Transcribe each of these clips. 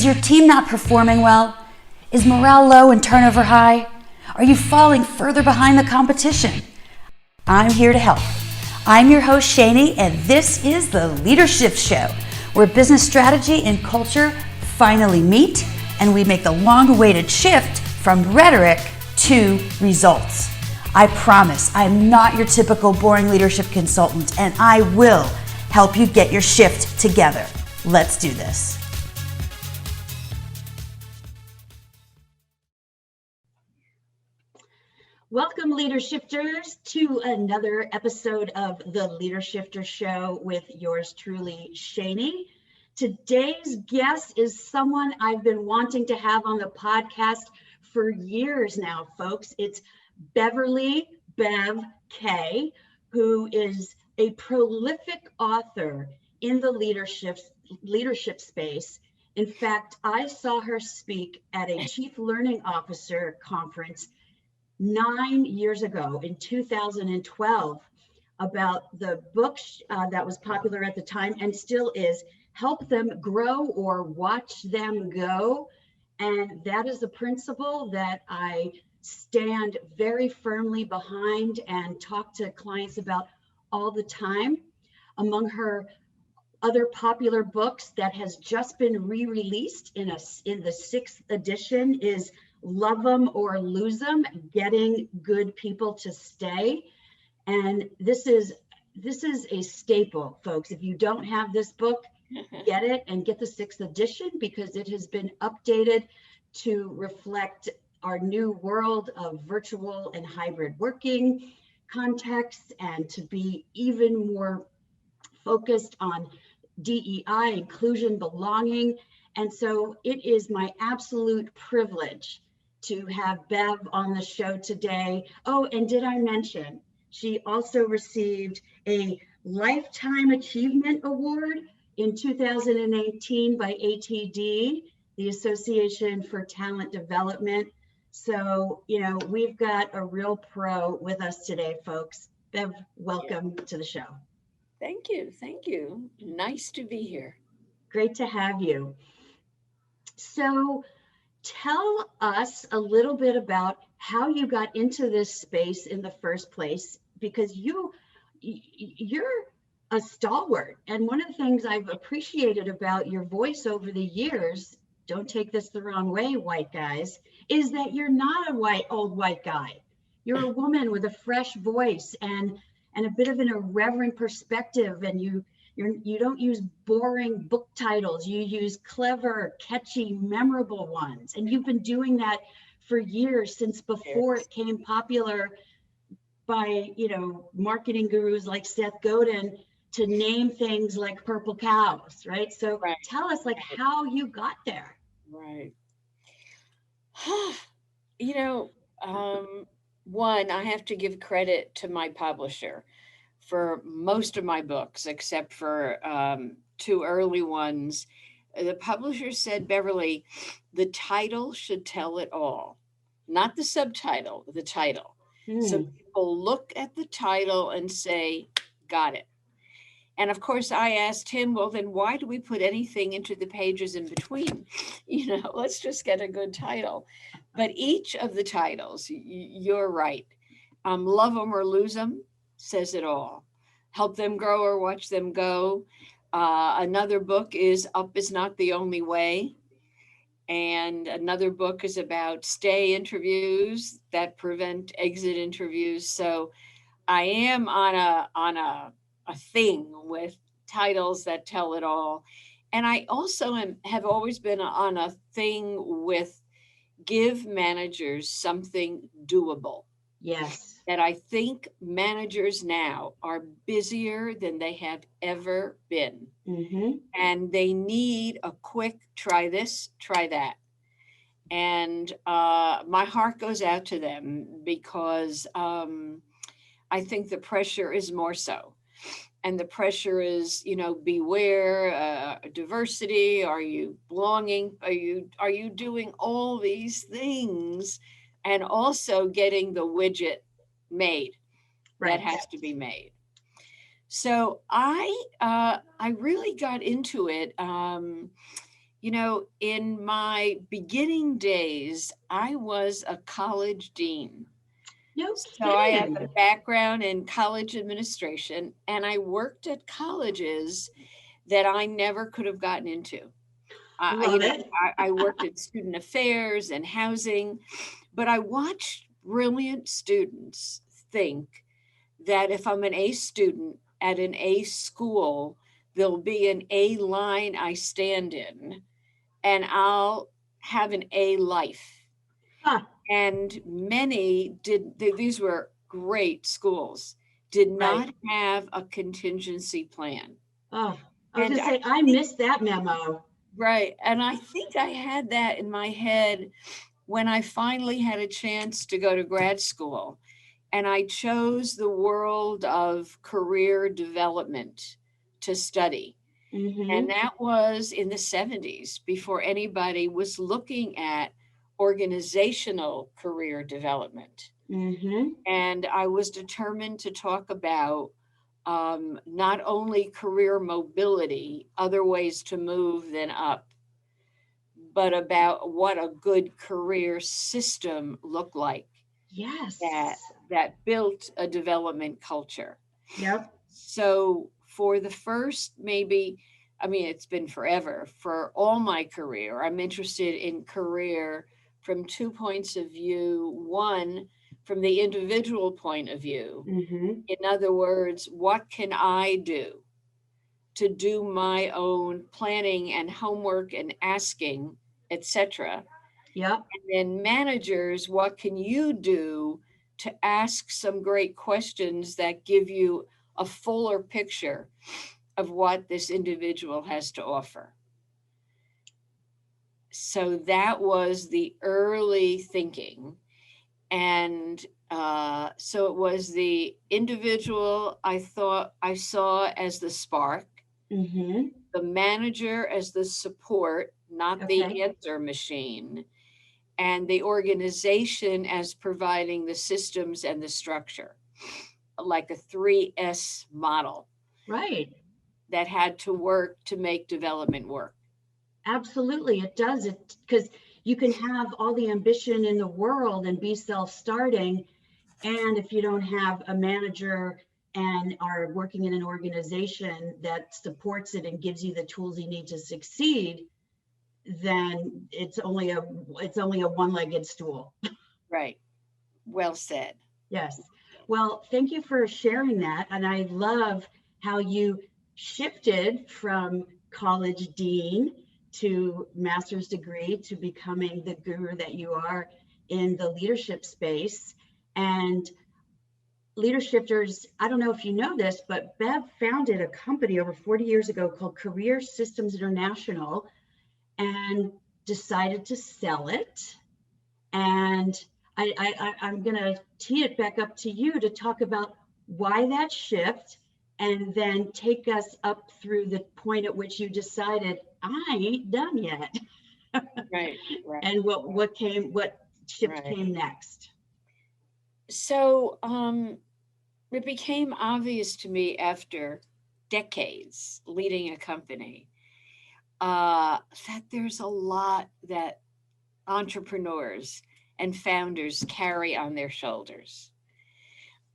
Is your team not performing well? Is morale low and turnover high? Are you falling further behind the competition? I'm here to help. I'm your host, Shani, and this is the LeaderShifters Show, where business strategy and culture finally meet, and we make the long-awaited shift from rhetoric to results. I promise I'm not your typical boring leadership consultant, and I will help you get your shift together. Let's do this. Welcome, LeaderShifters, to another episode of the LeaderShifters Show with yours truly, Shani. Today's guest is someone I've been wanting to have on the podcast for years now, folks. It's Beverly Bev Kaye, who is a prolific author in the leadership space. In fact, I saw her speak at a Chief Learning Officer conference 9 years ago in 2012 about the book that was popular at the time and still is, Help Them Grow or Watch Them Go. And that is a principle that I stand very firmly behind and talk to clients about all the time. Among her other popular books that has just been re-released in the 6th edition is Love 'Em or Lose 'Em, Getting Good People to Stay. And this is a staple, folks. If you don't have this book, get it and get the 6th edition because it has been updated to reflect our new world of virtual and hybrid working contexts and to be even more focused on DEI, inclusion, belonging. And so it is my absolute privilege to have Bev on the show today. Oh, and did I mention, she also received a Lifetime Achievement Award in 2018 by ATD, the Association for Talent Development. So, we've got a real pro with us today, folks. Bev, welcome to the show. Thank you. Thank you. Nice to be here. Great to have you. So tell us a little bit about how you got into this space in the first place, because you're a stalwart. And one of the things I've appreciated about your voice over the years, don't take this the wrong way, white guys, is that you're not a old white guy. You're a woman with a fresh voice and a bit of an irreverent perspective, and you don't use boring book titles. You use clever, catchy, memorable ones, and you've been doing that for years, since before it came popular by marketing gurus like Seth Godin to name things like purple cows, right? So tell us how you got there. Right. One, I have to give credit to my publisher for most of my books, except for 2 early ones. The publisher said, Beverly, the title should tell it all, not the subtitle, the title. So people look at the title and say, got it. And of course, I asked him, well, then why do we put anything into the pages in between? Let's just get a good title. But each of the titles, you're right. Love 'Em or Lose 'Em says it all. Help Them Grow or Watch Them Go. Another book is Up Is Not the Only Way. And another book is about stay interviews that prevent exit interviews. So I am on a thing with titles that tell it all. And I also have always been on a thing with give managers something doable. Yes. That I think managers now are busier than they have ever been. And they need a quick try this, try that. And my heart goes out to them because I think the pressure is more so. And the pressure is, beware diversity. Are you belonging? Are you doing all these things? And also getting the widget made that has to be made. So I really got into it in my beginning days, I was a college dean. No So I have a kidding. background in college administration, and I worked at colleges that I never could have gotten into. Love it. I worked in student affairs and housing, but I watched brilliant students think that if I'm an A student at an A school, there'll be an A line I stand in, and I'll have an A life. Huh, And many these were great schools, did right. not have a contingency plan. Oh, I was And gonna I say, I think, missed that memo. right. And I think I had that in my head when I finally had a chance to go to grad school. And I chose the world of career development to study. And Mm-hmm. that was in the 70s, before anybody was looking at organizational career development. Mm-hmm. And I was determined to talk about not only career mobility, other ways to move than up, but about what a good career system looked like that Yes. that built a development culture. Yep. So for the first maybe, I mean, it's been forever for all my career. I'm interested in career from two points of view. One, from the individual point of view. Mm-hmm. In other words, what can I do to do my own planning and homework and asking, etc. Yep. And then managers, what can you do to ask some great questions that give you a fuller picture of what this individual has to offer? So that was the early thinking. And so it was the individual I saw as the spark, Mm-hmm. the manager as the support, not Okay. the answer machine, and the organization as providing the systems and the structure, like a 3S model Right. that had to work to make development work. Absolutely. It does it because you can have all the ambition in the world and be self-starting. And if you don't have a manager and are working in an organization that supports it and gives you the tools you need to succeed, then it's only a one-legged stool. Right. Well said. Yes. Well, thank you for sharing that. And I love how you shifted from college dean to master's degree to becoming the guru that you are in the leadership space. And LeaderShifters, I don't know if you know this, but Bev founded a company over 40 years ago called Career Systems International and decided to sell it. And I'm going to tee it back up to you to talk about why that shift and then take us up through the point at which you decided, I ain't done yet. Right, right, And what shift right. came next. So it became obvious to me after decades leading a company that there's a lot that entrepreneurs and founders carry on their shoulders.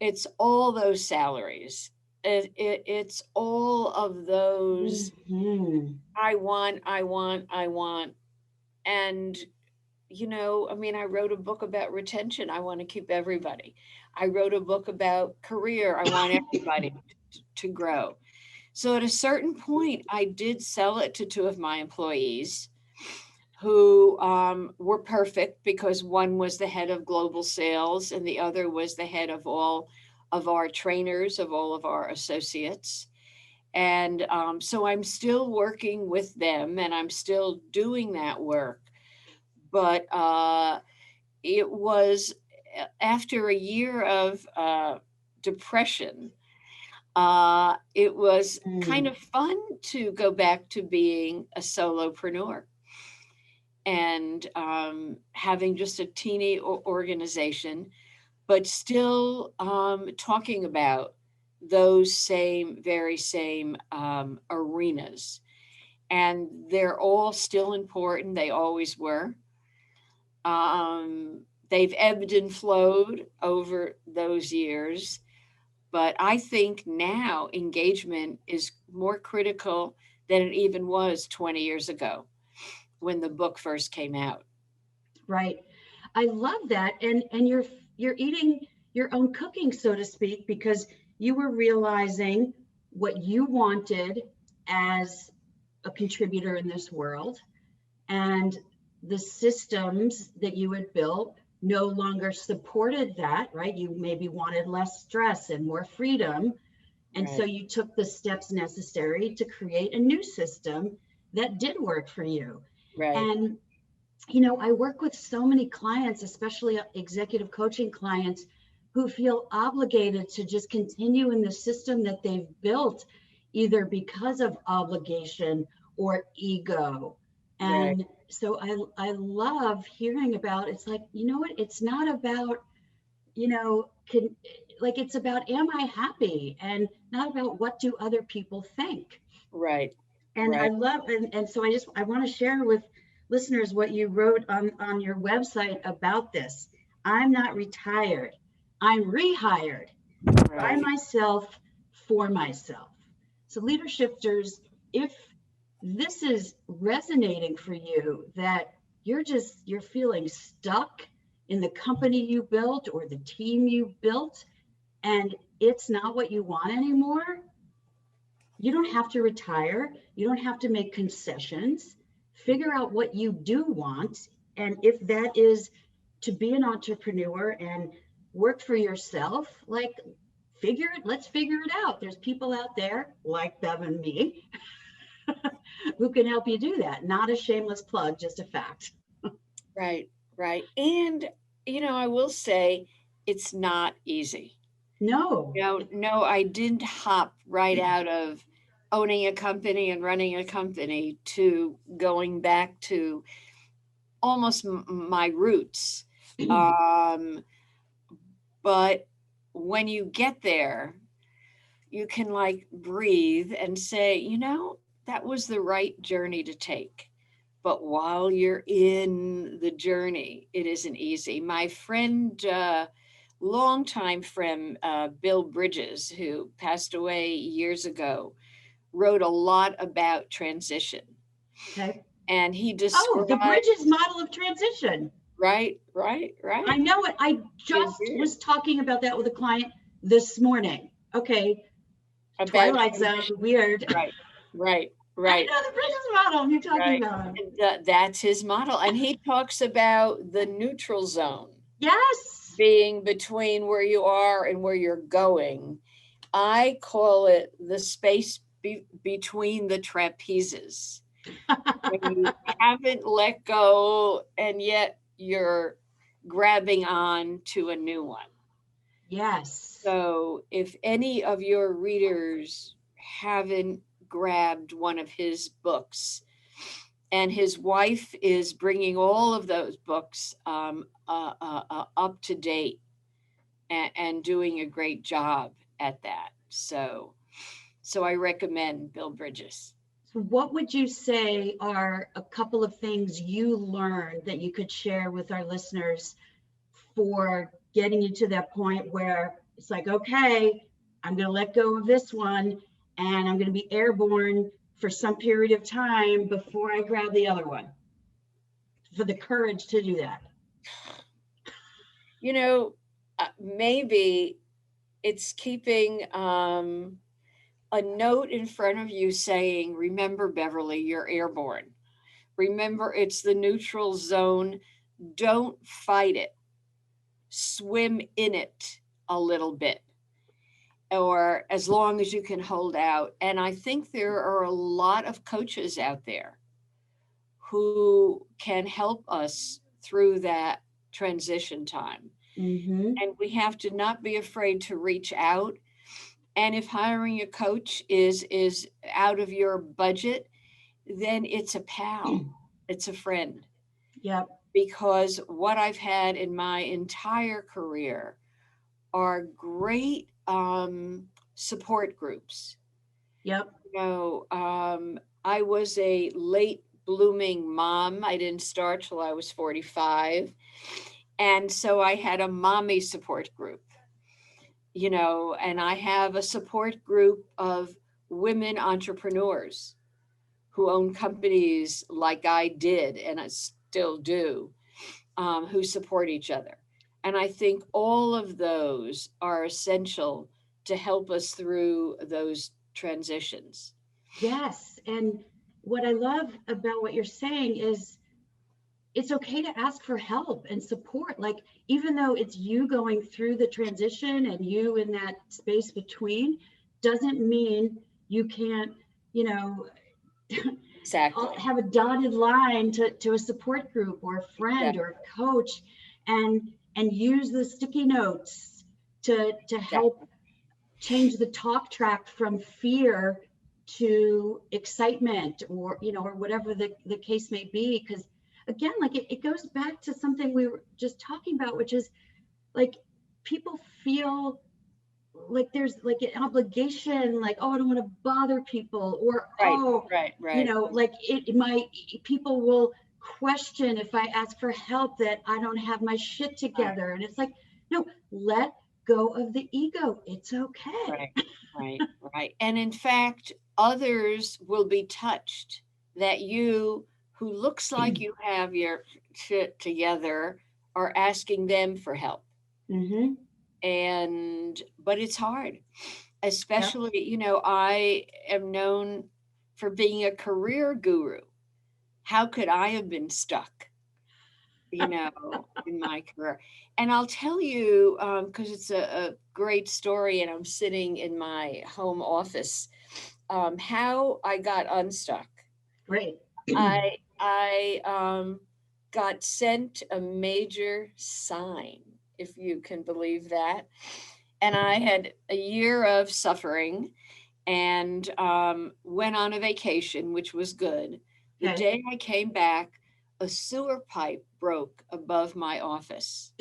It's all those salaries. It's all of those Mhm. I want. And, I mean, I wrote a book about retention. I want to keep everybody. I wrote a book about career. I want everybody to grow. So at a certain point, I did sell it to two of my employees who were perfect because one was the head of global sales and the other was the head of all of our trainers, of all of our associates. And so I'm still working with them and I'm still doing that work. But it was after a year of depression, it was kind Mm. of fun to go back to being a solopreneur and having just a teeny organization, but still talking about those very same arenas. and they're all still important. They always were. They've ebbed and flowed over those years, but I think now engagement is more critical than it even was 20 years ago when the book first came out. Right. I love that. And you're eating your own cooking, so to speak, because you were realizing what you wanted as a contributor in this world, and the systems that you had built no longer supported that, right? You maybe wanted less stress and more freedom. And so Right. you took the steps necessary to create a new system that did work for you. Right. And I work with so many clients, especially executive coaching clients, who feel obligated to just continue in the system that they've built, either because of obligation or ego. Right. And so I love hearing about, it's like, you know what, it's not about, like it's about, am I happy, and not about what do other people think. Right. And I Right. love, and so I want to share with listeners what you wrote on your website about this. I'm not retired. I'm rehired by Right. myself for myself. So leader shifters, if this is resonating for you, that you're feeling stuck in the company you built or the team you built, and it's not what you want anymore, you don't have to retire. You don't have to make concessions. Figure out what you do want. And if that is to be an entrepreneur and work for yourself, like let's figure it out. There's people out there like Bev and me who can help you do that. Not a shameless plug, just a fact. Right. Right. And, I will say it's not easy. No. No, I didn't hop right out of owning a company and running a company to going back to almost my roots. Um, but when you get there, you can like breathe and say, that was the right journey to take. But while you're in the journey, it isn't easy. My friend, longtime friend, Bill Bridges, who passed away years ago, wrote a lot about transition. Okay. And he Oh, described, the Bridges model of transition. right, right, I right. know it. I He just did. was talking about that with a client this morning. Okay. About Twilight Zone, transition. weird. Right, right, I right, know the Bridges model you're talking right. about. And that's his model. And he talks about the neutral zone Yes. being between where you are and where you're going. I call it the space between the trapezes. When you haven't let go and yet you're grabbing on to a new one. Yes. So if any of your readers haven't grabbed one of his books, and his wife is bringing all of those books up to date and doing a great job at that. So I recommend Bill Bridges. So what would you say are a couple of things you learned that you could share with our listeners for getting you to that point where it's like, okay, I'm going to let go of this one and I'm going to be airborne for some period of time before I grab the other one? For the courage to do that. You know, maybe it's keeping a note in front of you saying, remember, Beverly, you're airborne. Remember, it's the neutral zone. Don't fight it. Swim in it a little bit, or as long as you can hold out. And I think there are a lot of coaches out there who can help us through that transition time. Mm-hmm. And we have to not be afraid to reach out. And if hiring a coach is out of your budget, then it's a pal, it's a friend. Yep. Because what I've had in my entire career are great support groups. Yep. I was a late blooming mom. I didn't start till I was 45. And so I had a mommy support group, and I have a support group of women entrepreneurs who own companies like I did and I still do, who support each other. And I think all of those are essential to help us through those transitions. Yes. And what I love about what you're saying is it's okay to ask for help and support. Like, even though it's you going through the transition and you in that space between, doesn't mean you can't, you know, Exactly. have a dotted line to a support group or a friend Exactly. or a coach, and use the sticky notes to help Exactly. change the talk track from fear to excitement, or or whatever the case may be. Because again, like it goes back to something we were just talking about, which is like people feel like there's like an obligation, like, oh, I don't want to bother people, or Right. oh, Right. Right. like it might, people will question if I ask for help that I don't have my shit Right. together. And it's like, no, let go of the ego. It's okay. Right. Right. Right. And in fact, others will be touched that you, who looks like you have your shit together, are asking them for help. Mm-hmm. But it's hard, Yep. especially, I am known for being a career guru. How could I have been stuck, in my career? And I'll tell you, because it's a great story, and I'm sitting in my home office, how I got unstuck. Great. I got sent a major sign, if you can believe that. And I had a year of suffering, and went on a vacation, which was good. The Okay. day I came back, a sewer pipe broke above my office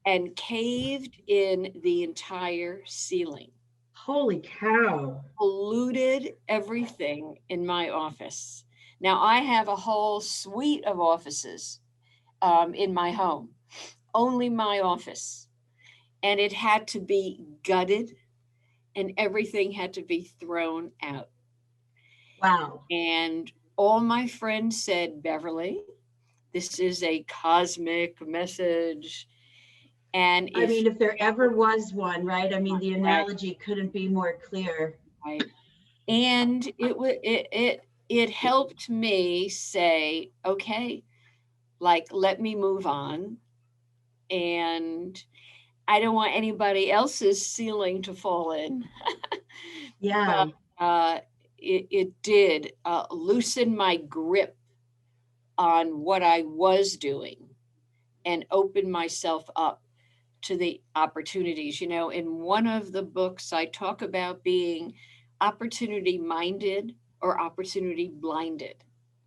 and caved in the entire ceiling, Holy cow. polluted everything in my office. Now, I have a whole suite of offices, in my home, only my office. And it had to be gutted, and everything had to be thrown out. Wow. And all my friends said, Beverly, this is a cosmic message. And I if mean, if there ever you, was one, right? I mean, the right, analogy couldn't be more clear. right. And it helped me say, okay, like, let me move on. And I don't want anybody else's ceiling to fall in. Yeah. But it did loosen my grip on what I was doing and open myself up to the opportunities. In one of the books, I talk about being opportunity minded or opportunity blinded.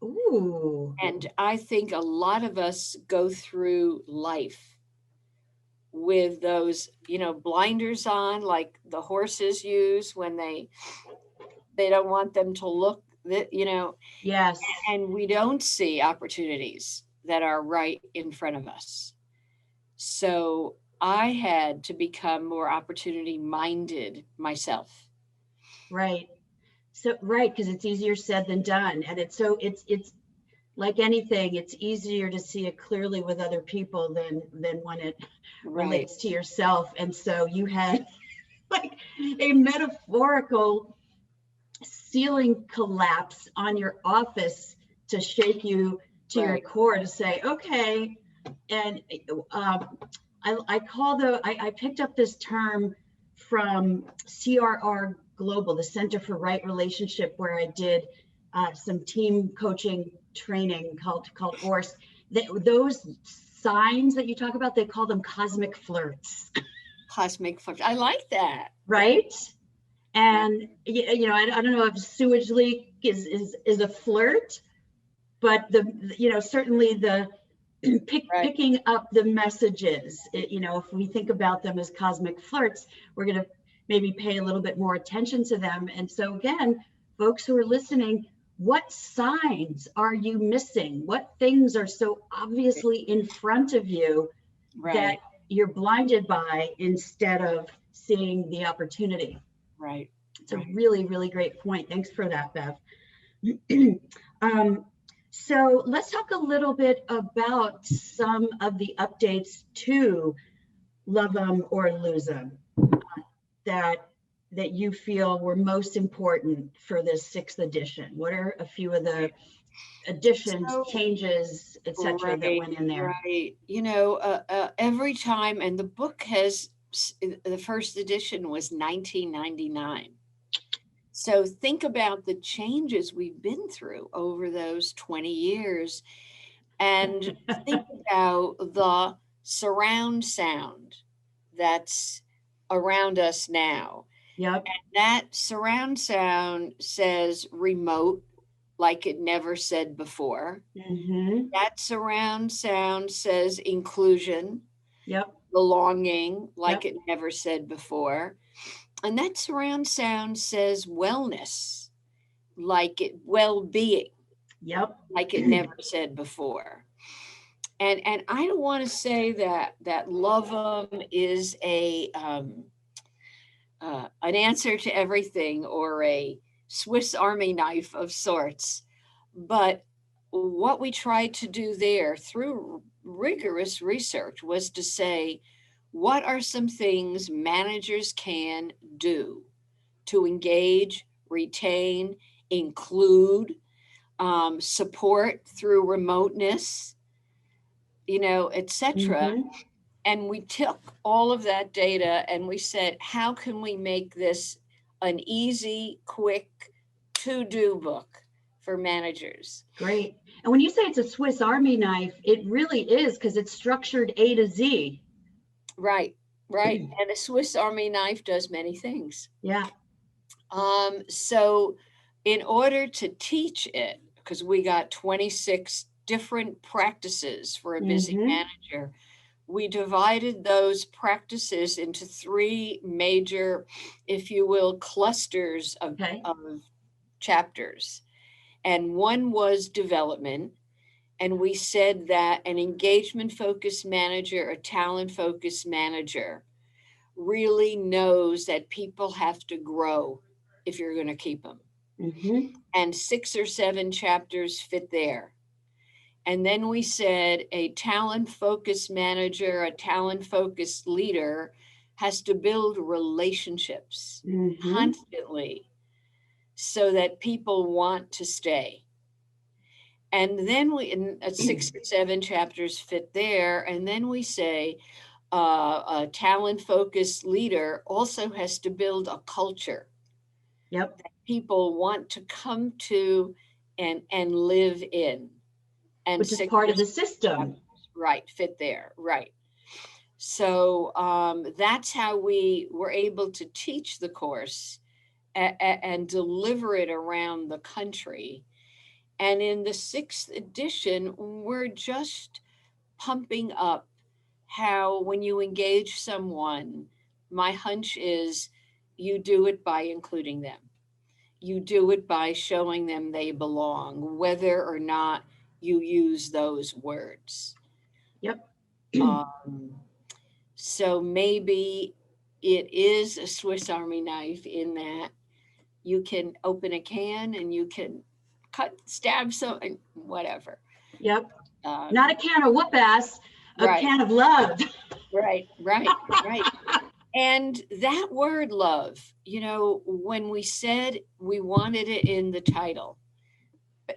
Ooh. And I think a lot of us go through life with those, blinders on, like the horses use when they don't want them to look that, Yes. and we don't see opportunities that are right in front of us. So I had to become more opportunity minded myself. Right. So, right, because it's easier said than done. And it's like anything, it's easier to see it clearly with other people than when it Right. relates to yourself. And so you had like a metaphorical ceiling collapse on your office to shake you to your Right. core, to say, okay. And I picked up this term from CRR Global, the Center for Right Relationship, where I did some team coaching training called ORS. Those signs that you talk about, they call them cosmic flirts. Cosmic flush. I like that. Right? Right. And I don't know if sewage leak is a flirt, but certainly the Right. picking up the messages, if we think about them as cosmic flirts, we're going to maybe pay a little bit more attention to them. And so again, folks who are listening, what signs are you missing? What things are so obviously in front of you that Right. you're blinded by instead of seeing the opportunity? Right. It's a Right. really, really great point. Thanks for that, Bev. So let's talk a little bit about some of the updates to Love Them or Lose Them that you feel were most important for this 6th edition. What are a few of the additions, So, changes, etc. that right, went in there? right. Every time, and the book the first edition was 1999. So think about the changes we've been through over those 20 years, and think about the surround sound that's around us now. Yep. That surround sound says remote, like it never said before. Mm-hmm. That surround sound says inclusion, Yep. belonging, like Yep. it never said before. And that surround sound says wellness, like it well-being, Yep. like it never said before. And I don't want to say that love 'em is an answer to everything or a Swiss Army knife of sorts, but what we tried to do there through rigorous research was to say, what are some things managers can do to engage, retain, include, support through remoteness, etc. Mm-hmm. And we took all of that data and we said, how can we make this an easy, quick to-do book for managers? Great. And when you say it's a Swiss Army knife, it really is, because it's structured A to Z. Right, right. And a Swiss Army knife does many things. Yeah. So in order to teach it, because we got 26 different practices for a busy Mm-hmm. manager, we divided those practices into 3 major, if you will, clusters Okay. of chapters. And one was development. And we said that an engagement focused manager, a talent focused manager, really knows that people have to grow if you're going to keep them. Mm-hmm. And 6 or 7 chapters fit there. And then we said a talent focused manager, a talent focused leader has to build relationships Mm-hmm. constantly so that people want to stay. And then in 6 or 7 chapters fit there. And then we say a talent focused leader also has to build a culture Yep. that people want to come to and live in. And Which is 6 part or of the 7 system. chapters, right, fit there, right. So that's how we were able to teach the course and deliver it around the country. And in the 6th edition, we're just pumping up how when you engage someone, my hunch is you do it by including them. You do it by showing them they belong, whether or not you use those words. Yep. Um, so maybe it is a Swiss Army knife in that you can open a can and you can stab something, whatever. Yep. Not a Um, can of whoop ass, a right, can of love. right, right, right. And that word love, when we said we wanted it in the title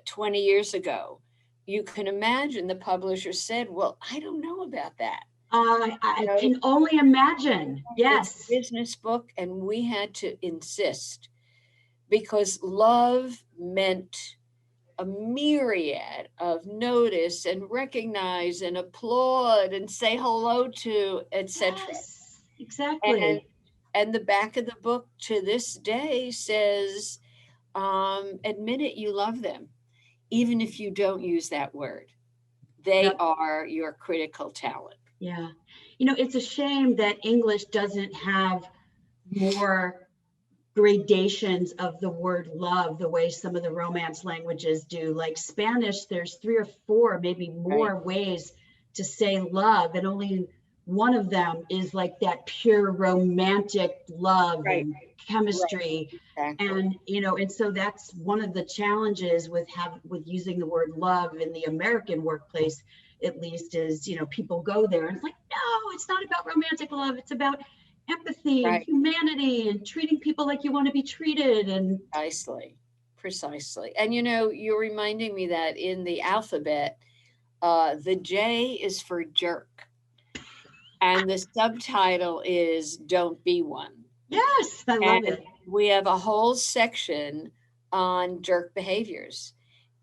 20 years ago, you can imagine the publisher said, well, I don't know about that. I know, can only imagine. it's a Yes. business book, and we had to insist because love meant a myriad of notice and recognize and applaud and say hello to, etc. Yes. And Exactly. and the back of the book to this day says, admit it, you love them, even if you don't use that word. They Yep. are your critical talent. Yeah. It's a shame that English doesn't have more gradations of the word love, the way some of the romance languages do. Like Spanish, there's 3 or 4, maybe more ways to say love, and only one of them is like that pure romantic love and chemistry. And and so that's one of the challenges with using the word love in the American workplace, at least, is people go there and it's like, no, it's not about romantic love, it's about empathy and humanity and treating people like you want to be treated. And precisely. And you're reminding me that in the alphabet, the J is for jerk, and the subtitle is "Don't Be One." Yes, I love it. We have a whole section on jerk behaviors,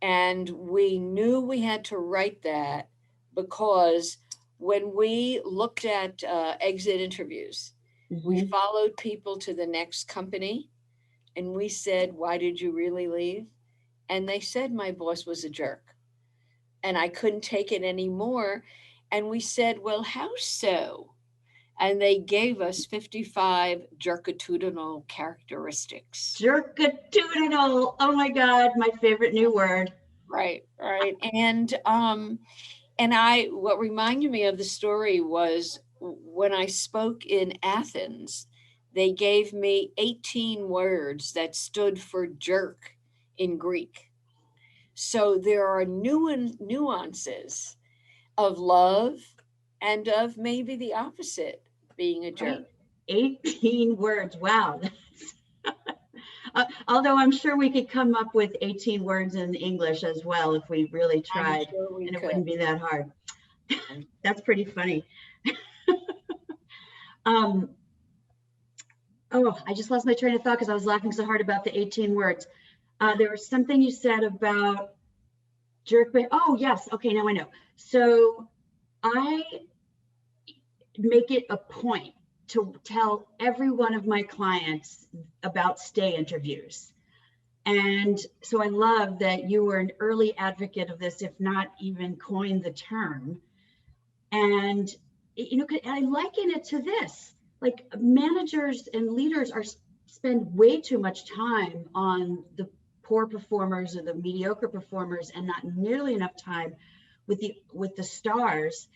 and we knew we had to write that because when we looked at exit interviews, we followed people to the next company and we said, "Why did you really leave?" And they said, "My boss was a jerk and I couldn't take it anymore." And we said, "Well, how so?" And they gave us 55 jerkatudinal characteristics. Jerkatudinal. Oh my God, my favorite new word. Right. And what reminded me of the story was when I spoke in Athens, they gave me 18 words that stood for jerk in Greek. So there are nuances of love and of maybe the opposite, being a jerk. 18 words. Wow. Although I'm sure we could come up with 18 words in English as well if we really tried, and it wouldn't be that hard. That's pretty funny. Oh, I just lost my train of thought because I was laughing so hard about the 18 words. There was something you said about jerk. Oh, yes. Okay, now I know. So I make it a point to tell every one of my clients about stay interviews. And so I love that you were an early advocate of this, if not even coined the term. And, I liken it to this, like managers and leaders spend way too much time on the poor performers or the mediocre performers and not nearly enough time with the stars.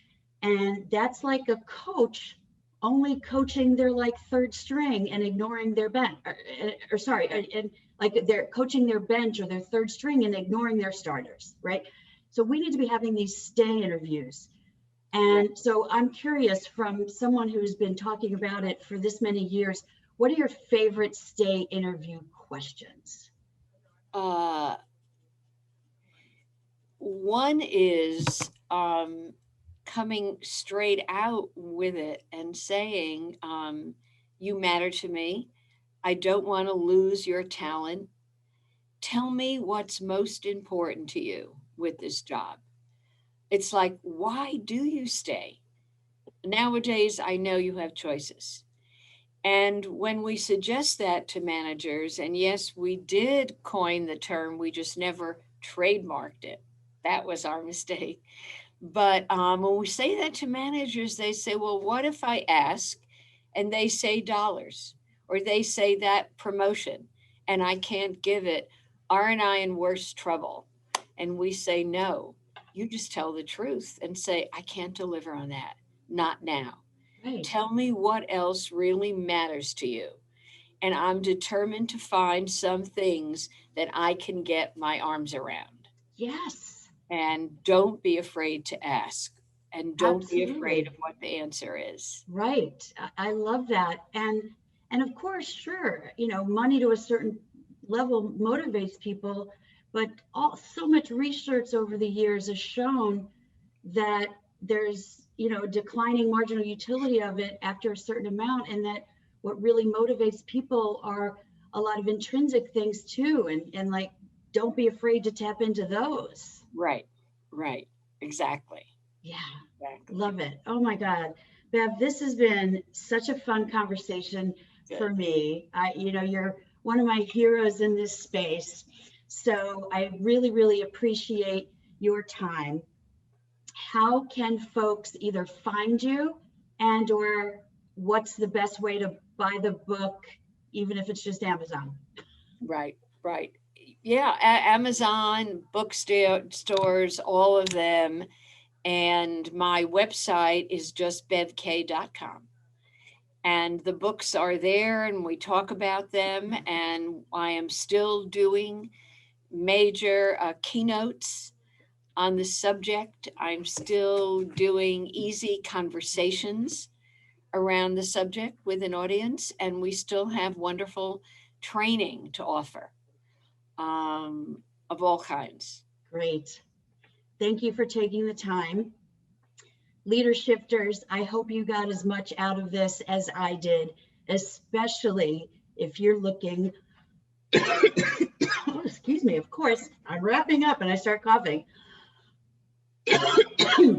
And that's like a coach only coaching their like third string and ignoring their bench, and like they're coaching their bench or their third string and ignoring their starters, right? So we need to be having these stay interviews. And so I'm curious, from someone who's been talking about it for this many years, what are your favorite stay interview questions? One is coming straight out with it and saying, "You matter to me. I don't want to lose your talent. Tell me what's most important to you with this job." It's like, why do you stay? Nowadays, I know you have choices. And when we suggest that to managers, and yes, we did coin the term, we just never trademarked it. That was our mistake. But when we say that to managers, they say, "Well, what if I ask and they say dollars, or they say that promotion and I can't give it? Aren't I in worse trouble?" And we say, "No, you just tell the truth and say, I can't deliver on that. Not now. Right. Tell me what else really matters to you. And I'm determined to find some things that I can get my arms around." Yes. And don't be afraid to ask. And don't Absolutely. be afraid of what the answer is. Right. I love that. And of course, sure, money to a certain level motivates people, but so much research over the years has shown that there's, declining marginal utility of it after a certain amount, and that what really motivates people are a lot of intrinsic things too. And like, don't be afraid to tap into those. Right. Exactly. Yeah. Love it. Oh my God. Bev, this has been such a fun conversation for me. You're one of my heroes in this space. So I really, really appreciate your time. How can folks either find you, and or what's the best way to buy the book even if it's just Amazon. Right, right. Yeah, Amazon, bookstores, all of them. And my website is just bevkaye.com. And the books are there and we talk about them. And I am still doing major keynotes on the subject. I'm still doing easy conversations around the subject with an audience, and we still have wonderful training to offer of all kinds. Great. Thank you for taking the time. LeaderShifters, I hope you got as much out of this as I did, especially if you're looking, oh, excuse me, of course, I'm wrapping up and I start coughing. If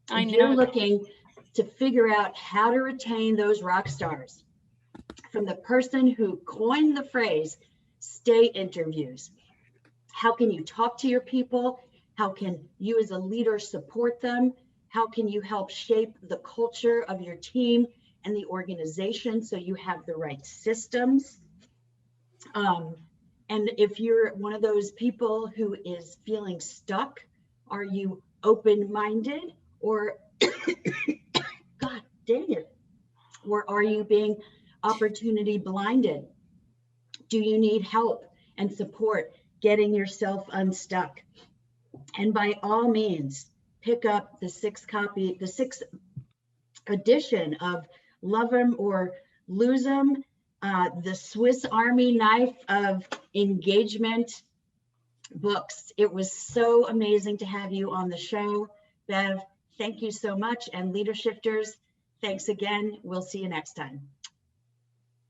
you're looking to figure out how to retain those rock stars, from the person who coined the phrase, stay interviews. How can you talk to your people? How can you as a leader support them? How can you help shape the culture of your team and the organization so you have the right systems? And if you're one of those people who is feeling stuck, are you open-minded, or God dang it, or are you being opportunity blinded? Do you need help and support getting yourself unstuck? And by all means, pick up the sixth edition of Love 'em or Lose 'em, the Swiss Army knife of engagement books. It was so amazing to have you on the show, Bev. Thank you so much. And LeaderShifters, thanks again. We'll see you next time.